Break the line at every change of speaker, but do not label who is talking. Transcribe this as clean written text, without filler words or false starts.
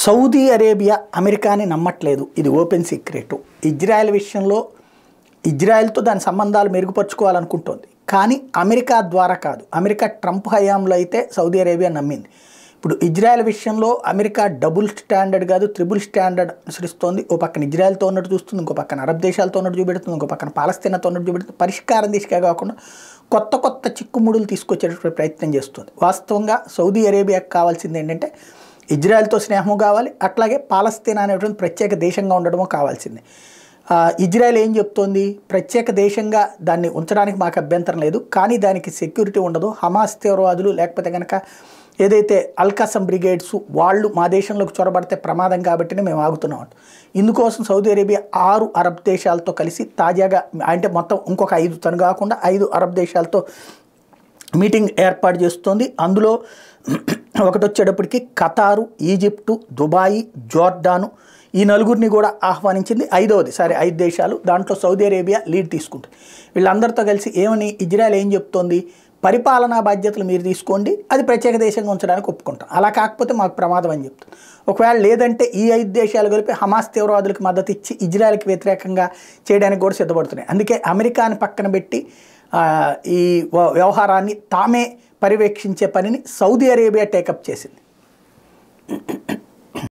Saudi Arabia అమెరికాని నమ్మట్లేదు. ఇది open secret. Israel విషయంలో ఇజ్రాయెల్తో దాని సంబంధాలు మెరుగుపరుచుకోవాలనుకుంటోంది. కానీ అమెరికా ద్వారా కాదు. అమెరికా ట్రంప్ హయాంలో అయితే సౌదీ అరేబియా నమ్మింది. ఇప్పుడు ఇజ్రాయెల్ విషయంలో అమెరికా డబుల్ స్టాండర్డ్ కాదు త్రిబుల్ స్టాండర్డ్ అనుసరిస్తోంది. ఓ పక్కన ఇజ్రాయెల్తో ఉన్నట్టు చూస్తుంది, ఇంకో పక్కన అరబ్ దేశాలతో ఉన్నట్టు చూపెడుతుంది, ఇంకో పక్కన పాలస్తీనాతో ఉన్నట్టు చూపెడుతుంది. పరిష్కారం దిశగా కాకుండా కొత్త కొత్త చిక్కుముడులు తీసుకొచ్చేటటువంటి ప్రయత్నం చేస్తుంది. వాస్తవంగా సౌదీ అరేబియాకి కావాల్సింది ఏంటంటే ఇజ్రాయెల్తో స్నేహము కావాలి, అట్లాగే పాలస్తీనా అనేటువంటి ప్రత్యేక దేశంగా ఉండడమో కావాల్సింది. ఇజ్రాయెల్ ఏం చెప్తోంది? ప్రత్యేక దేశంగా దాన్ని ఉంచడానికి మాకు అభ్యంతరం లేదు, కానీ దానికి సెక్యూరిటీ ఉండదు. హమాస్ తీవ్రవాదులు లేకపోతే కనుక ఏదైతే అల్కాసం బ్రిగేడ్స్ వాళ్ళు మా దేశంలోకి చొరబడితే ప్రమాదం కాబట్టినే మేము ఆగుతున్నాం. ఇందుకోసం సౌదీ అరేబియా 6 అరబ్ దేశాలతో కలిసి తాజాగా అంటే మొత్తం ఇంకొక 5 తను కాకుండా 5 అరబ్ దేశాలతో మీటింగ్ ఏర్పాటు చేస్తోంది. అందులో ఒకటి వచ్చేటప్పటికి ఖతారు, ఈజిప్టు, దుబాయి, జోర్డాను ఈ నలుగురిని కూడా ఆహ్వానించింది. 5 దేశాలు, దాంట్లో సౌదీ అరేబియా లీడ్ తీసుకుంటుంది. వీళ్ళందరితో కలిసి ఏమని ఇజ్రాయెల్ ఏం చెప్తోంది? పరిపాలనా బాధ్యతలు మీరు తీసుకోండి, అది ప్రత్యేక దేశంగా ఉంచడానికి ఒప్పుకుంటాం, అలా కాకపోతే మాకు ప్రమాదం అని చెప్తుంది. ఒకవేళ లేదంటే ఈ 5 దేశాలు కలిపి హమాస్ తీవ్రవాదులకు మద్దతు ఇచ్చి ఇజ్రాయెల్కి వ్యతిరేకంగా చేయడానికి కూడా సిద్ధపడుతున్నాయి. అందుకే అమెరికాని పక్కన పెట్టి ఈ వ్యవహారాన్ని తామే పర్యవేక్షించే పనిని సౌదీ అరేబియా టేకప్ చేసింది.